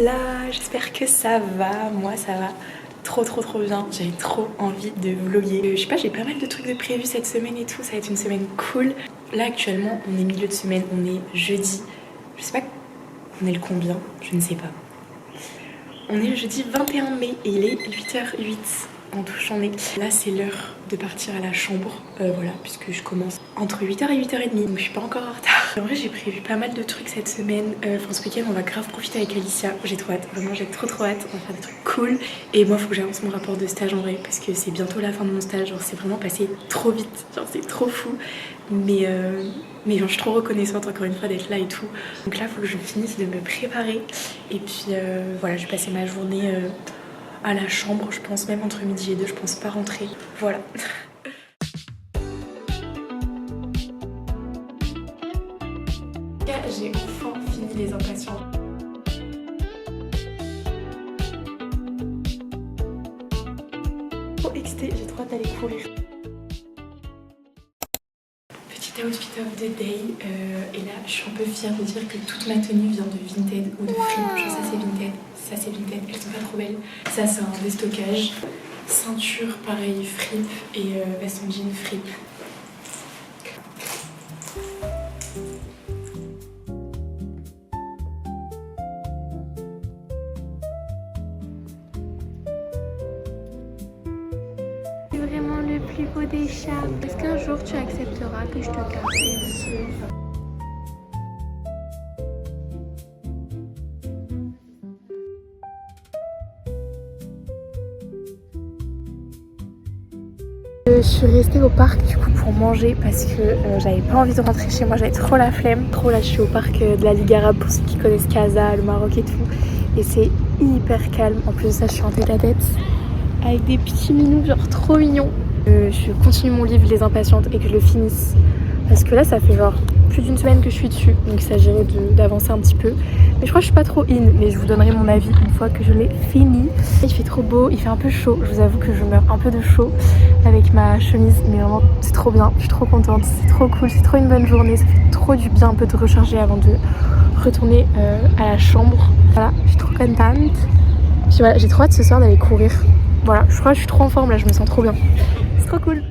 Voilà, j'espère que ça va. Moi ça va trop bien. J'avais trop envie de vlogger. Je sais pas, j'ai pas mal de trucs de prévus cette semaine et tout. Ça va être une semaine cool. Là actuellement on est milieu de semaine, on est jeudi. Je sais pas, on est le combien, je ne sais pas. On est le jeudi 21 mai et il est 8h08 en touchant nez. Là c'est l'heure de partir à la chambre, voilà, puisque je commence entre 8h et 8h30, donc je suis pas encore en retard. En vrai j'ai prévu pas mal de trucs cette semaine, enfin ce week-end on va grave profiter avec Alicia, j'ai trop hâte, vraiment j'ai trop hâte, on va faire des trucs cool. Et moi faut que j'avance mon rapport de stage en vrai, parce que c'est bientôt la fin de mon stage, genre c'est vraiment passé trop vite, genre c'est trop fou. Mais genre, je suis trop reconnaissante encore une fois d'être là et tout. Donc là faut que je finisse de me préparer. Et puis voilà, je vais passer ma journée à la chambre, je pense même entre midi et 2, je pense pas rentrer. Voilà. J'ai enfin fini les impatients. Trop excitée, j'ai trop hâte d'aller courir. Petit outfit of the day, et là je suis un peu fière de dire que toute ma tenue vient de Vinted ou de Fripp. Genre ça c'est Vinted, ça c'est Vinted, elles sont pas trop belles. Ça c'est un déstockage, ceinture pareil Fripp et veste en jean Fripp. C'est vraiment le plus beau des chats. Est-ce qu'un jour tu accepteras que je te caresse? Je suis restée au parc du coup pour manger parce que j'avais pas envie de rentrer chez moi, j'avais trop la flemme. Là je suis au parc de la Ligue Arabe pour ceux qui connaissent Casa, le Maroc et tout. Et c'est hyper calme, en plus de ça je suis en tête-à-tête avec des petits minous genre trop mignons. Je continue mon livre Les Impatientes et que je le finisse parce que là ça fait genre plus d'une semaine que je suis dessus, donc il s'agirait d'avancer un petit peu. Mais je crois que je suis pas trop in, mais je vous donnerai mon avis une fois que je l'ai fini. Il fait trop beau, il fait un peu chaud, je vous avoue que je meurs un peu de chaud avec ma chemise, mais vraiment c'est trop bien, je suis trop contente, c'est trop cool, c'est trop une bonne journée, ça fait trop du bien un peu de recharger avant de retourner à la chambre. Voilà, je suis trop contente. Puis voilà, j'ai trop hâte ce soir d'aller courir. Voilà, je crois que je suis trop en forme là, je me sens trop bien. C'est trop cool.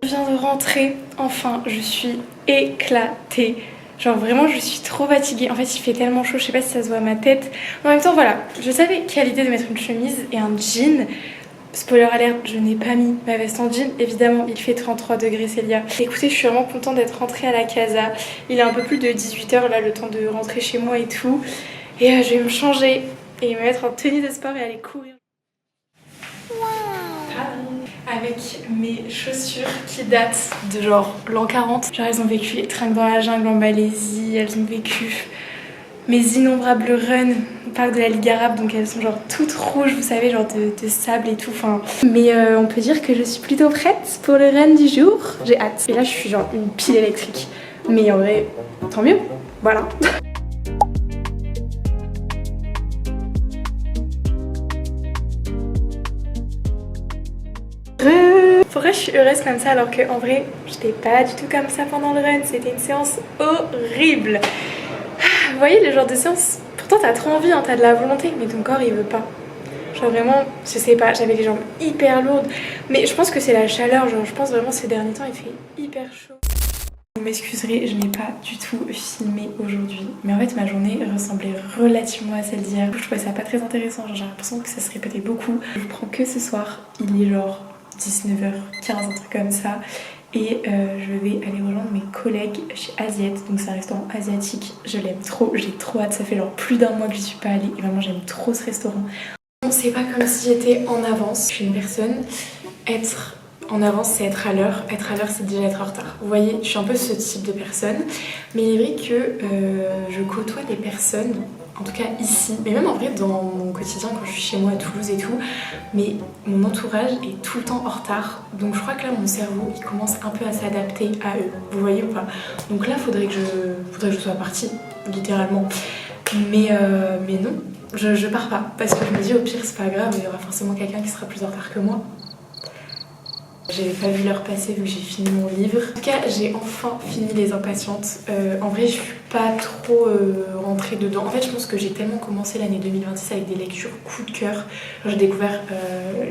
Je viens de rentrer, enfin je suis éclatée. Genre vraiment je suis trop fatiguée. En fait il fait tellement chaud, je sais pas si ça se voit à ma tête. En même temps voilà, je savais quelle idée de mettre une chemise et un jean. Spoiler alert, je n'ai pas mis ma veste en jean. Évidemment il fait 33 degrés Célia. Écoutez, je suis vraiment contente d'être rentrée à la casa. Il est un peu plus de 18h là, le temps de rentrer chez moi et tout. Et je vais me changer et me mettre en tenue de sport et aller courir. Avec mes chaussures qui datent de genre l'an 40. Genre elles ont vécu les trinques dans la jungle en Malaisie, elles ont vécu mes innombrables runs au parc de la Ligue Arabe, donc elles sont genre toutes rouges, vous savez, genre de sable et tout. Enfin, mais on peut dire que je suis plutôt prête pour le run du jour. J'ai hâte. Et là je suis genre une pile électrique. Mais en vrai, tant mieux. Voilà. Pourquoi je suis heureuse comme ça alors qu'en vrai j'étais pas du tout comme ça pendant le run, c'était une séance horrible. Vous voyez le genre de séance, pourtant t'as trop envie, hein, t'as de la volonté, mais ton corps il veut pas. Genre vraiment, je sais pas, j'avais les jambes hyper lourdes, mais je pense que c'est la chaleur, genre je pense vraiment ces derniers temps il fait hyper chaud. Vous m'excuserez, je n'ai pas du tout filmé aujourd'hui, mais en fait ma journée ressemblait relativement à celle d'hier. Je trouvais ça pas très intéressant, genre j'ai l'impression que ça se répétait beaucoup. Je vous prends que ce soir, il est genre 19h15, un truc comme ça. Et je vais aller rejoindre mes collègues chez Asiette, donc c'est un restaurant asiatique. Je l'aime trop, j'ai trop hâte, ça fait genre plus d'un mois que j'y suis pas allée et vraiment j'aime trop ce restaurant. C'est pas comme si j'étais en avance. Je suis une personne, être en avance c'est être à l'heure c'est déjà être en retard. Vous voyez, je suis un peu ce type de personne. Mais il est vrai que je côtoie des personnes, en tout cas ici, mais même en vrai dans mon quotidien quand je suis chez moi à Toulouse et tout, mais mon entourage est tout le temps en retard. Donc je crois que là mon cerveau il commence un peu à s'adapter à eux. Vous voyez ou pas? Donc là faudrait que je sois partie, littéralement. Mais non. Je pars pas, parce que je me dis au pire c'est pas grave, il y aura forcément quelqu'un qui sera plus en retard que moi. J'avais pas vu l'heure passer vu que j'ai fini mon livre. En tout cas j'ai enfin fini Les Impatientes. En vrai je suis pas trop rentrée dedans. En fait je pense que j'ai tellement commencé l'année 2026 avec des lectures coup de cœur. J'ai découvert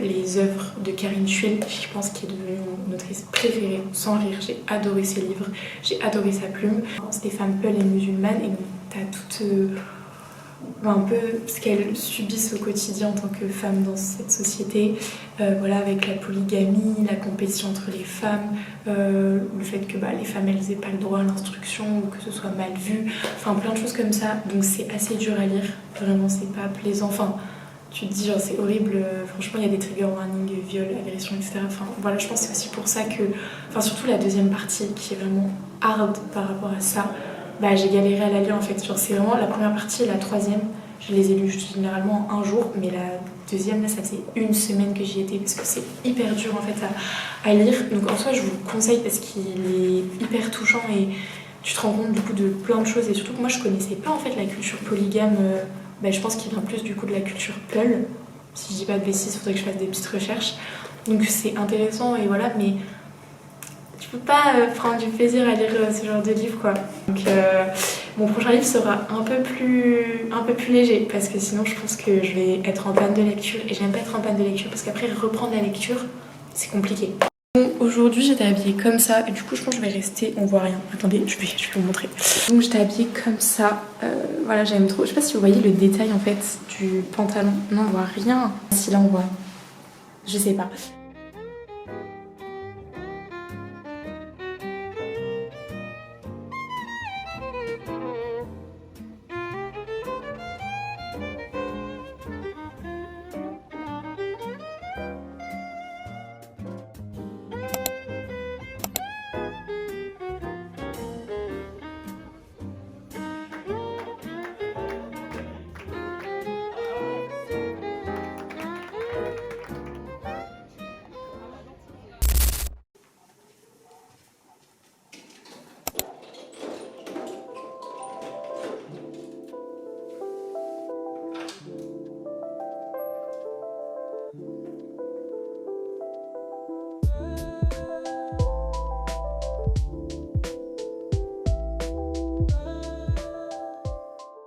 les œuvres de Karine Thuil, je pense qu'elle est devenue mon autrice préférée, sans rire. J'ai adoré ses livres, j'ai adoré sa plume. C'était Femme Peul et musulmane et donc t'as toute... un peu ce qu'elles subissent au quotidien en tant que femmes dans cette société, voilà, avec la polygamie, la compétition entre les femmes, le fait que les femmes elles aient pas le droit à l'instruction ou que ce soit mal vu, enfin plein de choses comme ça. Donc c'est assez dur à lire, vraiment c'est pas plaisant, enfin tu te dis genre c'est horrible, franchement il y a des trigger warnings, viol, agression, etc. Enfin voilà, je pense que c'est aussi pour ça que, enfin surtout la deuxième partie qui est vraiment hard par rapport à ça. J'ai galéré à la lire en fait, genre c'est vraiment la première partie et la troisième, je les ai lues généralement en un jour, mais la deuxième là ça faisait une semaine que j'y étais parce que c'est hyper dur en fait à lire. Donc en soi je vous le conseille parce qu'il est hyper touchant et tu te rends compte du coup de plein de choses et surtout que moi je connaissais pas en fait la culture polygame, je pense qu'il vient plus du coup de la culture Peul, si je dis pas de bêtises, il faudrait que je fasse des petites recherches. Donc c'est intéressant et voilà, mais je peux pas prendre du plaisir à lire ce genre de livre quoi. Donc mon prochain livre sera un peu plus léger parce que sinon je pense que je vais être en panne de lecture et j'aime pas être en panne de lecture parce qu'après reprendre la lecture c'est compliqué. Bon, aujourd'hui j'étais habillée comme ça et du coup je pense que je vais rester, on voit rien, attendez je vais vous montrer. Donc j'étais habillée comme ça, voilà j'aime trop, je sais pas si vous voyez le détail en fait du pantalon, non on voit rien, si là on voit, je sais pas.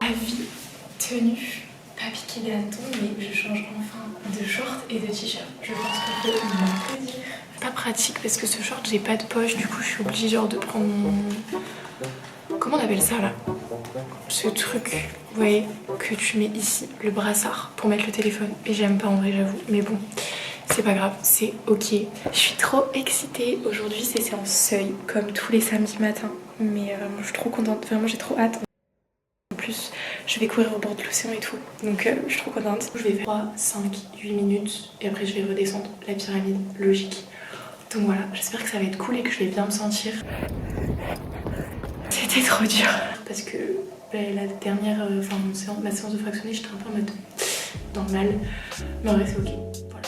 Avis, tenue, pas piqué d'hanneton, mais je change enfin de short et de t-shirt. Je pense que je peux m'applaudir. Pas pratique parce que ce short j'ai pas de poche, du coup je suis obligée genre de prendre mon... Comment on appelle ça là? Ce truc, vous voyez, que tu mets ici, le brassard, pour mettre le téléphone. Et j'aime pas en vrai j'avoue, mais bon, c'est pas grave, c'est ok. Je suis trop excitée, aujourd'hui c'est séance seuil, comme tous les samedis matins. Mais je suis trop contente, vraiment j'ai trop hâte. En plus, je vais courir au bord de l'océan et tout, donc je suis trop contente. Je vais faire 3, 5, 8 minutes et après je vais redescendre la pyramide, logique. Donc voilà, j'espère que ça va être cool et que je vais bien me sentir. C'était trop dur parce que la dernière, ma séance de fractionné, j'étais un peu en mode normal, mais en vrai c'est ok. Voilà.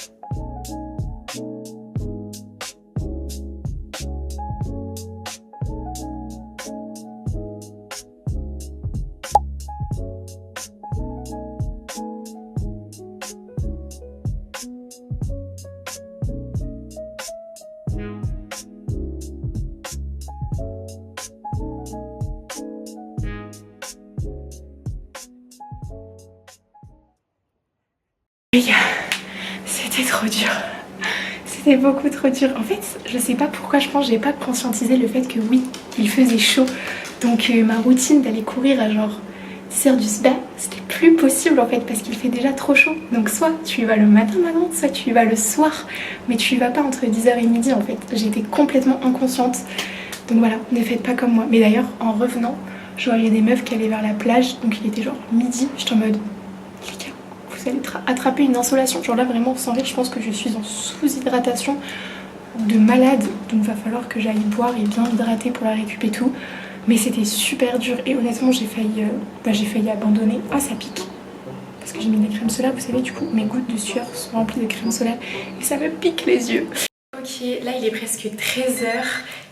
Les gars, c'était trop dur. C'était beaucoup trop dur. En fait, je sais pas pourquoi, je pense que j'ai pas conscientisé le fait que oui, il faisait chaud. Donc ma routine d'aller courir à genre 10h du soir, c'était plus possible en fait parce qu'il fait déjà trop chaud. Donc soit tu y vas le matin maintenant, soit tu y vas le soir. Mais tu y vas pas entre 10h et midi en fait. J'étais complètement inconsciente. Donc voilà, ne faites pas comme moi. Mais d'ailleurs, en revenant, je voyais des meufs qui allaient vers la plage. Donc il était genre midi. J'étais en mode, les gars, vous vous allez attraper une insolation. Genre là vraiment sans rire, je pense que je suis en sous-hydratation de malade. Donc va falloir que j'aille boire et bien hydrater pour la récup et tout. Mais c'était super dur et honnêtement j'ai failli abandonner. Ah ça pique. Parce que j'ai mis de la crème solaire, vous savez, du coup mes gouttes de sueur sont remplies de crème solaire et ça me pique les yeux. Ok, là il est presque 13h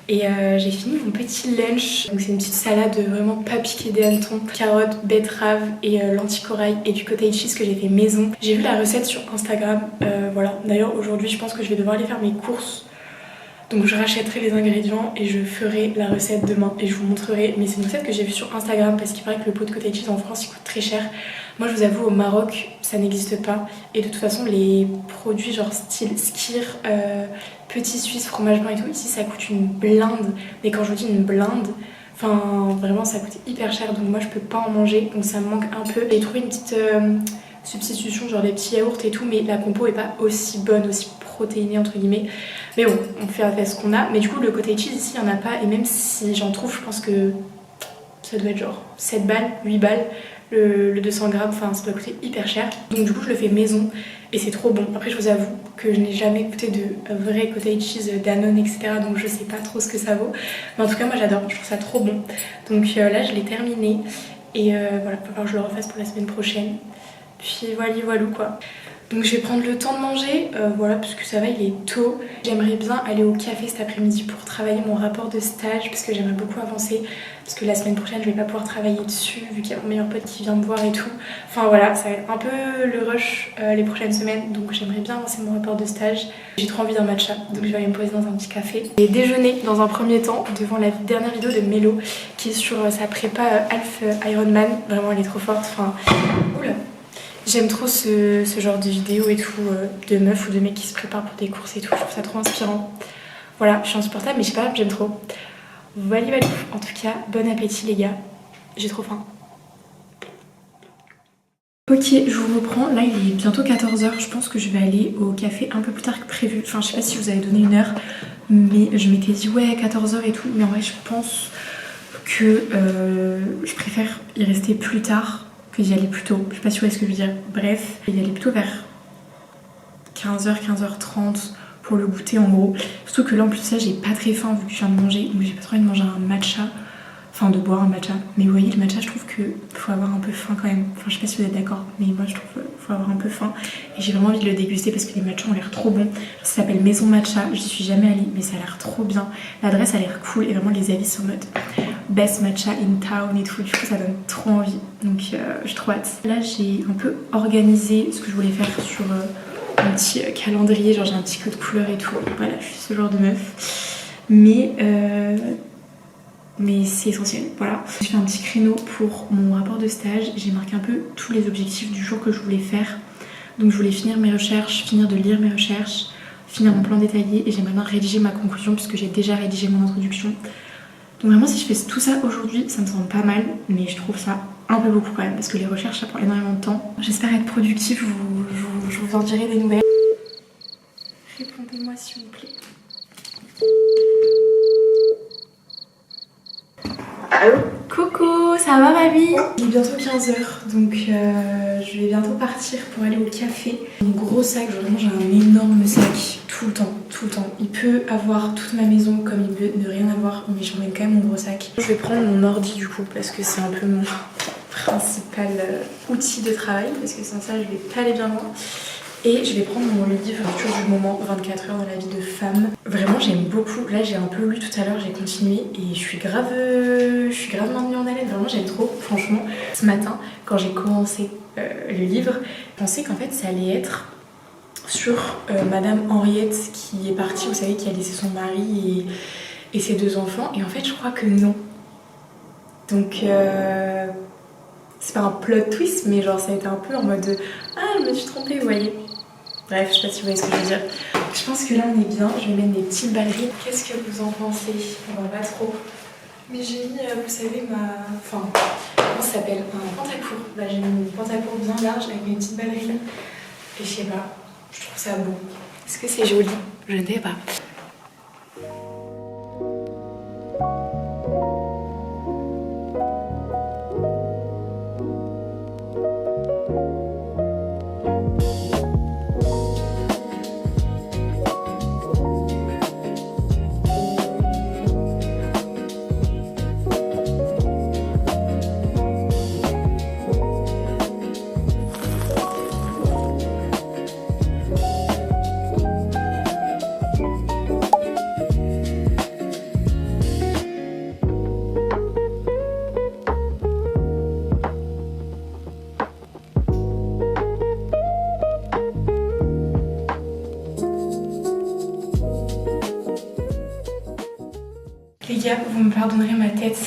et j'ai fini mon petit lunch. Donc c'est une petite salade vraiment pas piquée des hannetons, carottes, betteraves et lentilles corail et du cottage cheese que j'ai fait maison. J'ai vu la recette sur Instagram, voilà. D'ailleurs aujourd'hui je pense que je vais devoir aller faire mes courses. Donc je rachèterai les ingrédients et je ferai la recette demain et je vous montrerai. Mais c'est une recette que j'ai vue sur Instagram parce qu'il paraît que le pot de cottage cheese en France il coûte très cher. Moi je vous avoue au Maroc ça n'existe pas. Et de toute façon les produits genre style skyr, petit suisse, fromage blanc et tout, ici ça coûte une blinde. Mais quand je vous dis une blinde, enfin vraiment ça coûte hyper cher donc moi je peux pas en manger. Donc ça me manque un peu. J'ai trouvé une petite substitution genre des petits yaourts et tout mais la compo est pas aussi bonne, aussi protéinée entre guillemets. Mais bon, on fait avec ce qu'on a. Mais du coup, le cottage cheese ici, il n'y en a pas. Et même si j'en trouve, je pense que ça doit être genre 7 balles, 8 balles. Le 200 grammes, enfin, ça doit coûter hyper cher. Donc du coup, je le fais maison. Et c'est trop bon. Après, je vous avoue que je n'ai jamais goûté de vrai cottage cheese Danone, etc. Donc je sais pas trop ce que ça vaut. Mais en tout cas, moi, j'adore. Je trouve ça trop bon. Donc là, je l'ai terminé. Et voilà, il va falloir que je le refasse pour la semaine prochaine. Puis voilà, voilà quoi. Donc je vais prendre le temps de manger, voilà, parce que ça va, il est tôt. J'aimerais bien aller au café cet après-midi pour travailler mon rapport de stage, parce que j'aimerais beaucoup avancer, parce que la semaine prochaine je vais pas pouvoir travailler dessus, vu qu'il y a mon meilleur pote qui vient me voir et tout. Enfin voilà, ça va être un peu le rush les prochaines semaines, donc j'aimerais bien avancer mon rapport de stage. J'ai trop envie d'un matcha, donc je vais aller me poser dans un petit café. Et déjeuner dans un premier temps, devant la dernière vidéo de Mélo, qui est sur sa prépa Half Ironman. Vraiment elle est trop forte, enfin... Oula. J'aime trop ce genre de vidéos et tout, de meufs ou de mecs qui se préparent pour des courses et tout, je trouve ça trop inspirant. Voilà, je suis insupportable mais je sais pas, j'aime trop. Voilà, en tout cas, bon appétit les gars, j'ai trop faim. Ok, je vous reprends, là il est bientôt 14h, je pense que je vais aller au café un peu plus tard que prévu. Enfin, je sais pas si vous avez donné une heure, mais je m'étais dit ouais 14h et tout, mais en vrai je pense que je préfère y rester plus tard que d'y aller plus tôt. Je sais pas si vous voyez ce que je veux dire. Bref, y aller plutôt vers 15h, 15h30 pour le goûter en gros. Surtout que là en plus de ça j'ai pas très faim vu que je viens de manger, donc j'ai pas trop envie de manger un matcha. Enfin de boire un matcha. Mais vous voyez le matcha je trouve que faut avoir un peu faim quand même. Enfin je sais pas si vous êtes d'accord, mais moi je trouve qu'il faut avoir un peu faim. Et j'ai vraiment envie de le déguster parce que les matchas ont l'air trop bons. Ça s'appelle Maison Matcha, j'y suis jamais allée mais ça a l'air trop bien. L'adresse a l'air cool et vraiment les avis sont en mode best matcha in town et tout. Du coup ça donne trop envie. Donc j'ai trop hâte. Là j'ai un peu organisé ce que je voulais faire sur un petit calendrier. Genre j'ai un petit code couleur et tout. Voilà, je suis ce genre de meuf. Mais c'est essentiel, voilà. Je fais un petit créneau pour mon rapport de stage. J'ai marqué un peu tous les objectifs du jour que je voulais faire. Donc je voulais finir mes recherches, finir de lire mes recherches, finir mon plan détaillé et j'aimerais bien rédiger ma conclusion puisque j'ai déjà rédigé mon introduction. Donc vraiment si je fais tout ça aujourd'hui, ça me semble pas mal, mais je trouve ça un peu beaucoup quand même parce que les recherches ça prend énormément de temps. J'espère être productive, je vous en dirai des nouvelles. Répondez-moi s'il vous plaît. Allô? Coucou, ça va ma vie? Il est bientôt 15h, donc je vais bientôt partir pour aller au café. Mon gros sac, vraiment j'ai un énorme sac, tout le temps, tout le temps. Il peut avoir toute ma maison comme il peut ne rien avoir, mais j'emmène quand même mon gros sac. Je vais prendre mon ordi du coup, parce que c'est un peu mon principal outil de travail, parce que sans ça je vais pas aller bien loin. Et je vais prendre mon livre toujours du moment, 24 heures dans la vie de femme. Vraiment j'aime beaucoup, là j'ai un peu lu tout à l'heure, j'ai continué et je suis grave maintenue en haleine, vraiment j'aime trop, franchement. Ce matin, quand j'ai commencé le livre, je pensais qu'en fait ça allait être sur Madame Henriette qui est partie, vous savez, qui a laissé son mari et ses 2 enfants, et en fait je crois que non. Donc c'est pas un plot twist, mais genre ça a été un peu en mode ah je me suis trompée, vous voyez. Bref, je sais pas si vous voyez ce que je veux dire. Je pense que là on est bien, je vais mettre des petites ballerines. Qu'est-ce que vous en pensez? On va pas trop. Mais j'ai mis, vous savez, enfin, comment ça s'appelle? Un pantacourt. Là j'ai mis mon pantacourt bien large avec mes petites ballerines. Et je sais pas, je trouve ça beau. Est-ce que c'est joli? Je ne sais pas. Les gars, vous me pardonnerez ma tête,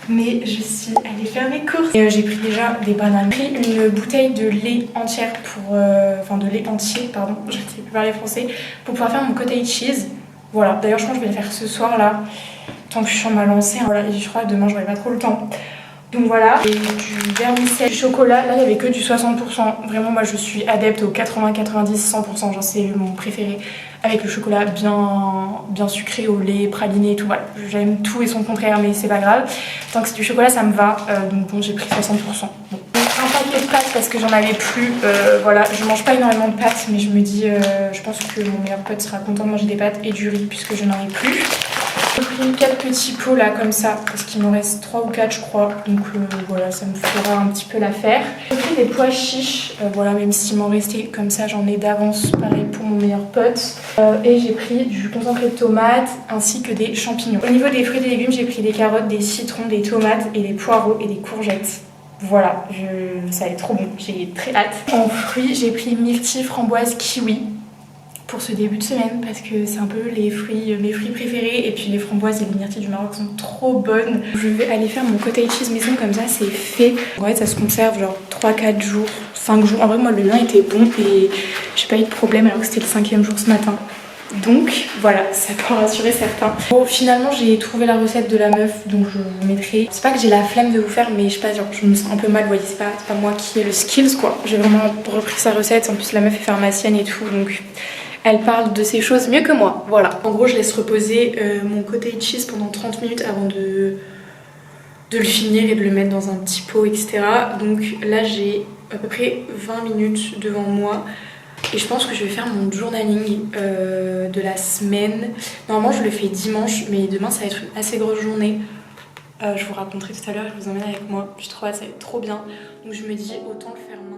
mais je suis allée faire mes courses. Et j'ai pris déjà des bananes. J'ai pris une bouteille de lait entière pour... Enfin de lait entier, pardon, je ne sais plus parler français, pour pouvoir faire mon cottage cheese. Voilà, d'ailleurs je pense que je vais le faire ce soir là, tant que je suis en ma lancée. Voilà, et je crois que demain j'aurai pas trop le temps. Donc voilà, et du vermicelle, du chocolat, là il n'y avait que du 60%. Vraiment moi je suis adepte au 80, 90, 100%, genre c'est mon préféré. Avec le chocolat bien sucré au lait, praliné et tout, voilà. J'aime tout et son contraire mais c'est pas grave. Tant que c'est du chocolat ça me va, donc bon j'ai pris 60%. Bon. Un paquet de pâtes parce que j'en avais plus, voilà. Je mange pas énormément de pâtes mais je me dis, je pense que mon meilleur pote sera content de manger des pâtes et du riz puisque je n'en ai plus. J'ai pris 4 petits pots là comme ça parce qu'il m'en reste 3 ou 4 je crois, donc voilà, ça me fera un petit peu l'affaire. J'ai pris des pois chiches, voilà, même s'il m'en restait comme ça j'en ai d'avance, pareil pour mon meilleur pote. Et j'ai pris du concentré de tomates ainsi que des champignons. Au niveau des fruits et des légumes, j'ai pris des carottes, des citrons, des tomates et des poireaux et des courgettes. Voilà, ça va être trop bon, j'ai très hâte. En fruits, j'ai pris myrtille, framboise, kiwi pour ce début de semaine parce que c'est un peu mes fruits préférés, et puis les framboises et les myrtilles du Maroc sont trop bonnes. Je vais aller faire mon cottage cheese maison, comme ça c'est fait. En fait ça se conserve genre 3-4 jours, 5 jours. En vrai moi le mien était bon et j'ai pas eu de problème alors que c'était le 5e jour ce matin. Donc voilà, ça peut rassurer certains. Bon, finalement j'ai trouvé la recette de la meuf, donc je vous mettrai. C'est pas que j'ai la flemme de vous faire, mais je sais pas, genre je me sens un peu mal, vous voyez, c'est pas moi qui ai le skills quoi. J'ai vraiment repris sa recette, en plus la meuf est pharmacienne et tout, donc elle parle de ces choses mieux que moi, voilà. En gros je laisse reposer mon cottage cheese pendant 30 minutes avant de le finir et de le mettre dans un petit pot, etc. Donc là j'ai à peu près 20 minutes devant moi. Et je pense que je vais faire mon journaling de la semaine. Normalement je le fais dimanche, mais demain ça va être une assez grosse journée. Je vous raconterai tout à l'heure, je vous emmène avec moi. Je trouve que ça va être trop bien. Donc je me dis autant le faire maintenant.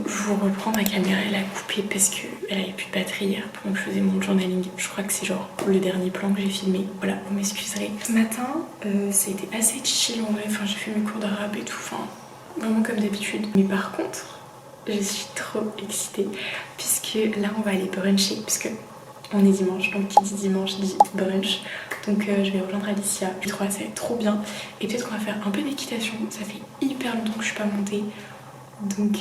Je vous reprends, ma caméra elle a coupé parce qu'elle avait plus de batterie hier pendant que je faisais mon journaling. Je crois que c'est genre le dernier plan que j'ai filmé. Voilà, vous m'excuserez. Ce matin, ça a été assez chill en vrai. Enfin, j'ai fait mes cours d'arabe et tout. Enfin, vraiment comme d'habitude. Mais par contre, je suis trop excitée puisque là, on va aller bruncher puisque on est dimanche. Donc, qui dit dimanche dit brunch. Donc, je vais rejoindre Alicia. Je trouve que ça va être trop bien. Et peut-être qu'on va faire un peu d'équitation. Ça fait hyper longtemps que je suis pas montée. Donc,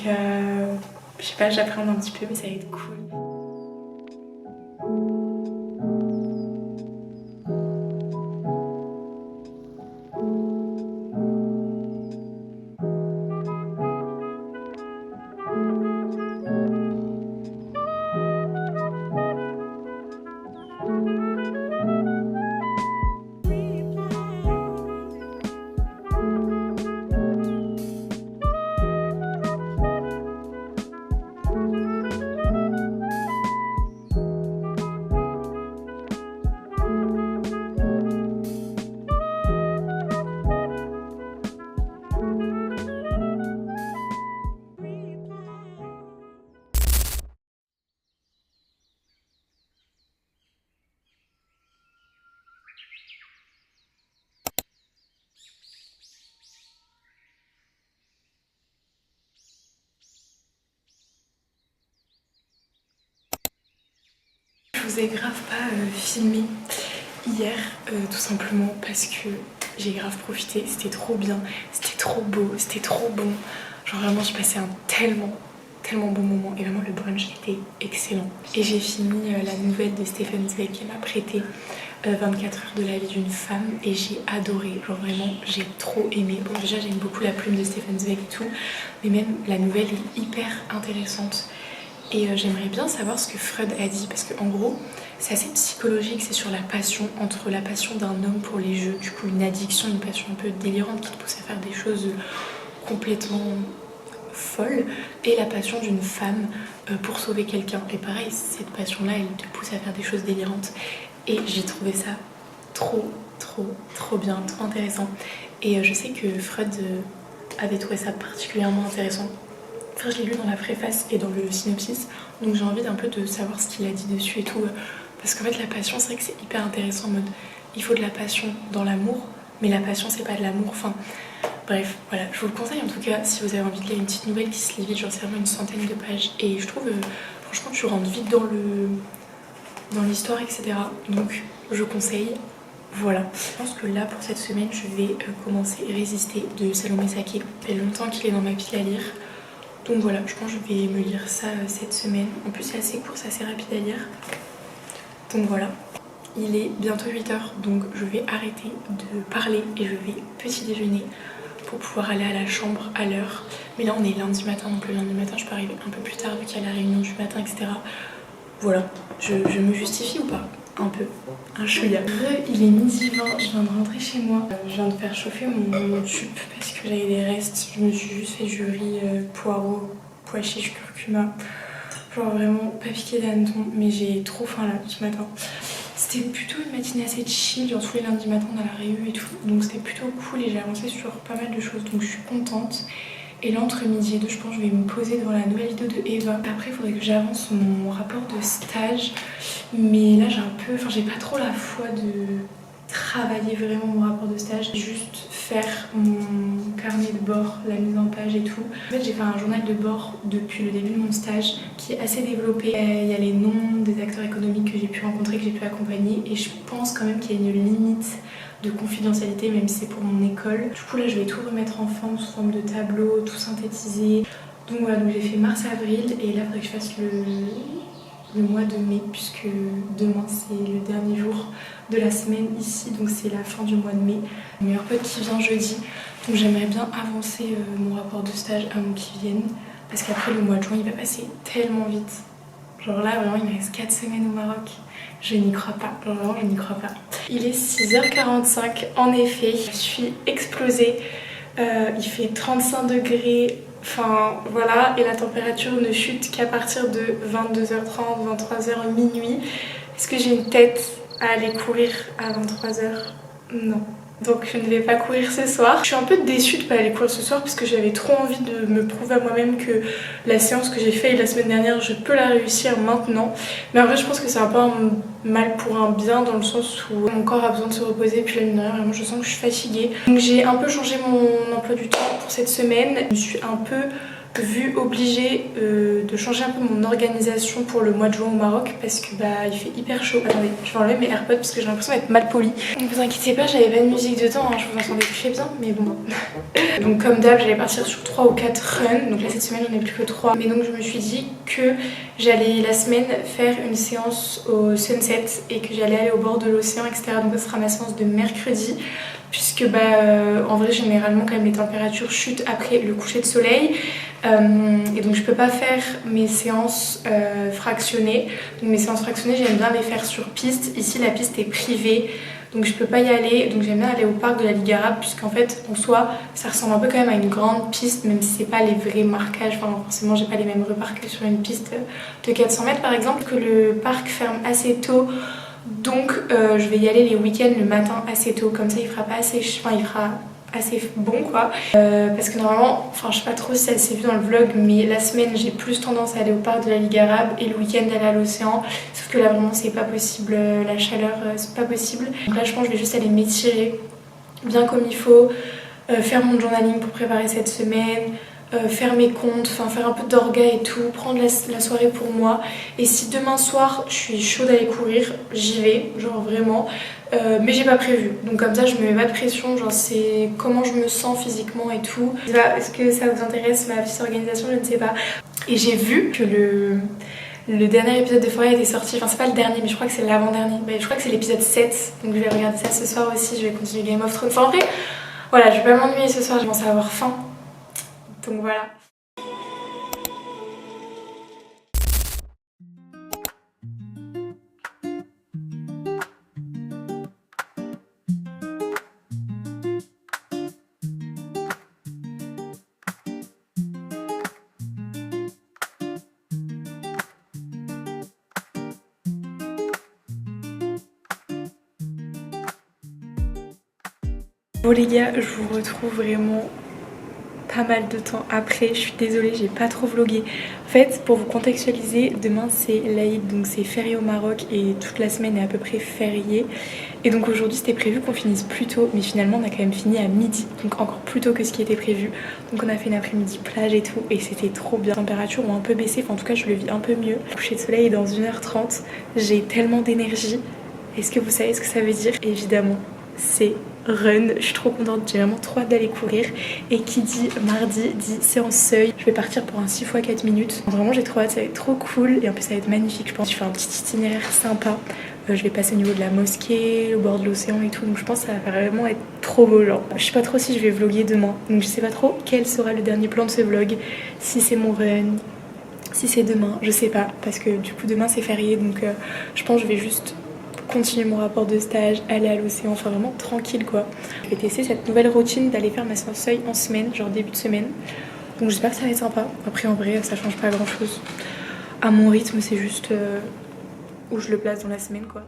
je sais pas, j'appréhende un petit peu, mais ça va être cool. Je vous ai grave pas filmé hier, tout simplement parce que j'ai grave profité, c'était trop bien, c'était trop beau, c'était trop bon. Genre vraiment j'ai passé un tellement bon moment et vraiment le brunch était excellent. Et j'ai fini la nouvelle de Stefan Zweig qui m'a prêté 24 heures de la vie d'une femme et j'ai adoré, genre vraiment j'ai trop aimé. Bon déjà j'aime beaucoup la plume de Stefan Zweig et tout, mais même la nouvelle est hyper intéressante. Et j'aimerais bien savoir ce que Freud a dit parce qu'en gros c'est assez psychologique, c'est sur la passion, entre la passion d'un homme pour les jeux, du coup une addiction, une passion un peu délirante qui te pousse à faire des choses complètement folles, et la passion d'une femme pour sauver quelqu'un. Et pareil, cette passion-là, elle te pousse à faire des choses délirantes. Et j'ai trouvé ça trop bien, trop intéressant. Et je sais que Freud avait trouvé ça particulièrement intéressant. Enfin, je l'ai lu dans la préface et dans le synopsis, donc j'ai envie d'un peu de savoir ce qu'il a dit dessus et tout. Parce qu'en fait, la passion, c'est vrai que c'est hyper intéressant en mode il faut de la passion dans l'amour, mais la passion, c'est pas de l'amour. Enfin, bref, voilà, je vous le conseille en tout cas si vous avez envie de lire une petite nouvelle qui se lit vite, genre c'est vraiment une centaine de pages. Et je trouve, franchement, tu rentres vite dans l'histoire, etc. Donc, je conseille. Voilà, je pense que là pour cette semaine je vais commencer Résister de Salomé Saké. Ça fait longtemps qu'il est dans ma pile à lire. Donc voilà, je pense que je vais me lire ça cette semaine. En plus c'est assez court, c'est assez rapide à lire. Donc voilà, il est bientôt 8h donc je vais arrêter de parler et je vais petit déjeuner pour pouvoir aller à la chambre à l'heure. Mais là on est lundi matin, donc le lundi matin je peux arriver un peu plus tard vu qu'il y a la réunion du matin, etc. Voilà, je me justifie ou pas? Un peu, un chouïa. Il est midi 20, je viens de rentrer chez moi. Je viens de faire chauffer mon tube parce que j'avais des restes. Je me suis juste fait du riz, poireaux, pois chiches, curcuma. Genre vraiment pas piqué d'hanneton, mais j'ai trop faim là ce matin. C'était plutôt une matinée assez chill, genre tous les lundis matins on a la réu et tout. Donc c'était plutôt cool et j'ai avancé sur pas mal de choses, donc je suis contente. Et là entre midi et deux, je pense que je vais me poser devant la nouvelle vidéo de Eva. Après il faudrait que j'avance mon rapport de stage. Mais là j'ai un peu, enfin j'ai pas trop la foi de travailler vraiment mon rapport de stage. Juste faire mon carnet de bord, la mise en page et tout. En fait j'ai fait un journal de bord depuis le début de mon stage qui est assez développé. Il y a les noms des acteurs économiques que j'ai pu rencontrer, que j'ai pu accompagner. Et je pense quand même qu'il y a une limite de confidentialité, même si c'est pour mon école. Du coup là je vais tout remettre en forme sous forme de tableau, tout synthétiser. Donc voilà, donc j'ai fait mars-avril et là il faudrait que je fasse le mois de mai, puisque demain c'est le dernier jour de la semaine ici, donc c'est la fin du mois de mai. Mon meilleur pote qui vient jeudi, donc j'aimerais bien avancer mon rapport de stage avant qu'il vienne, parce qu'après le mois de juin il va passer tellement vite. Genre là vraiment il me reste 4 semaines au Maroc. Je n'y crois pas, genre vraiment je n'y crois pas. Il est 6h45, en effet, je suis explosée. Il fait 35 degrés, enfin voilà, et la température ne chute qu'à partir de 22h30, 23h, minuit. Est-ce que j'ai une tête à aller courir à 23h? Non. Donc je ne vais pas courir ce soir. Je suis un peu déçue de ne pas aller courir ce soir parce que j'avais trop envie de me prouver à moi-même que la séance que j'ai faite la semaine dernière, je peux la réussir maintenant. Mais en vrai je pense que c'est un peu un mal pour un bien dans le sens où mon corps a besoin de se reposer. Puis là mine de rien, vraiment je sens que je suis fatiguée. Donc j'ai un peu changé mon emploi du temps pour cette semaine. Je me suis un peu vue obligée de changer un peu mon organisation pour le mois de juin au Maroc parce que bah il fait hyper chaud. Attendez, je vais enlever mes AirPods parce que j'ai l'impression d'être mal polie. Ne vous inquiétez pas, j'avais pas de musique dedans, hein, je vous entendais très bien, mais bon. Donc comme d'hab, j'allais partir sur 3 ou 4 runs. Donc là cette semaine j'en ai plus que 3. Mais donc je me suis dit que j'allais la semaine faire une séance au Sunset et que j'allais aller au bord de l'océan, etc. Donc ça sera ma séance de mercredi. Puisque en vrai généralement quand même les températures chutent après le coucher de soleil. Et donc je peux pas faire mes séances fractionnées. Donc mes séances fractionnées j'aime bien les faire sur piste. Ici la piste est privée donc je peux pas y aller. Donc j'aime bien aller au parc de la Ligue Arabe puisqu'en fait en soi ça ressemble un peu quand même à une grande piste, même si c'est pas les vrais marquages. Enfin forcément j'ai pas les mêmes reparts que sur une piste de 400 mètres par exemple. Que le parc ferme assez tôt. Donc je vais y aller les week-ends le matin assez tôt, comme ça il fera pas assez, enfin il fera assez bon quoi. Parce que normalement, enfin je sais pas trop si ça s'est vu dans le vlog, mais la semaine j'ai plus tendance à aller au parc de la Ligue Arabe et le week-end aller à l'océan. Sauf que là vraiment c'est pas possible, la chaleur c'est pas possible. Donc là je pense que je vais juste aller m'étirer bien comme il faut, faire mon journaling pour préparer cette semaine. Faire mes comptes, enfin faire un peu d'orga et tout, prendre la soirée pour moi. Et si demain soir je suis chaude d'aller courir, j'y vais, genre vraiment. Mais j'ai pas prévu, donc comme ça je me mets pas de pression, genre c'est comment je me sens physiquement et tout. Est-ce que ça vous intéresse ma petite organisation? Je ne sais pas. Et j'ai vu que le dernier épisode de Forêt était sorti, enfin c'est pas le dernier mais je crois que c'est l'avant-dernier, je crois que c'est l'épisode 7, donc je vais regarder ça ce soir aussi, je vais continuer Game of Thrones. Enfin en vrai, voilà, je vais pas m'ennuyer ce soir, je commence à avoir faim. Donc voilà. Bon les gars, je vous retrouve vraiment pas mal de temps après. Je suis désolée, j'ai pas trop vlogué. En fait, pour vous contextualiser, demain c'est l'Aïd, donc c'est férié au Maroc et toute la semaine est à peu près fériée. Et donc aujourd'hui c'était prévu qu'on finisse plus tôt, mais finalement on a quand même fini à midi, donc encore plus tôt que ce qui était prévu. Donc on a fait une après-midi plage et tout, et c'était trop bien. Les températures ont un peu baissé, enfin en tout cas je le vis un peu mieux. Le coucher de soleil est dans 1h30, j'ai tellement d'énergie. Est-ce que vous savez ce que ça veut dire? Évidemment, c'est run. Je suis trop contente, j'ai vraiment trop hâte d'aller courir. Et qui dit mardi dit séance seuil. Je vais partir pour un 6x4 minutes. Vraiment j'ai trop hâte, ça va être trop cool et en plus ça va être magnifique. Je pense que je fais un petit itinéraire sympa. Je vais passer au niveau de la mosquée, au bord de l'océan et tout, donc je pense que ça va vraiment être trop beau genre. Je sais pas trop si je vais vlogger demain, donc je sais pas trop quel sera le dernier plan de ce vlog. Si c'est mon run, si c'est demain, je sais pas, parce que du coup demain c'est férié, donc je pense que je vais juste continuer mon rapport de stage, aller à l'océan, enfin vraiment tranquille quoi. Je vais tester cette nouvelle routine d'aller faire ma séance seuil en semaine, genre début de semaine. Donc j'espère que ça va être sympa. Après en vrai ça change pas grand chose. À mon rythme, c'est juste où je le place dans la semaine quoi.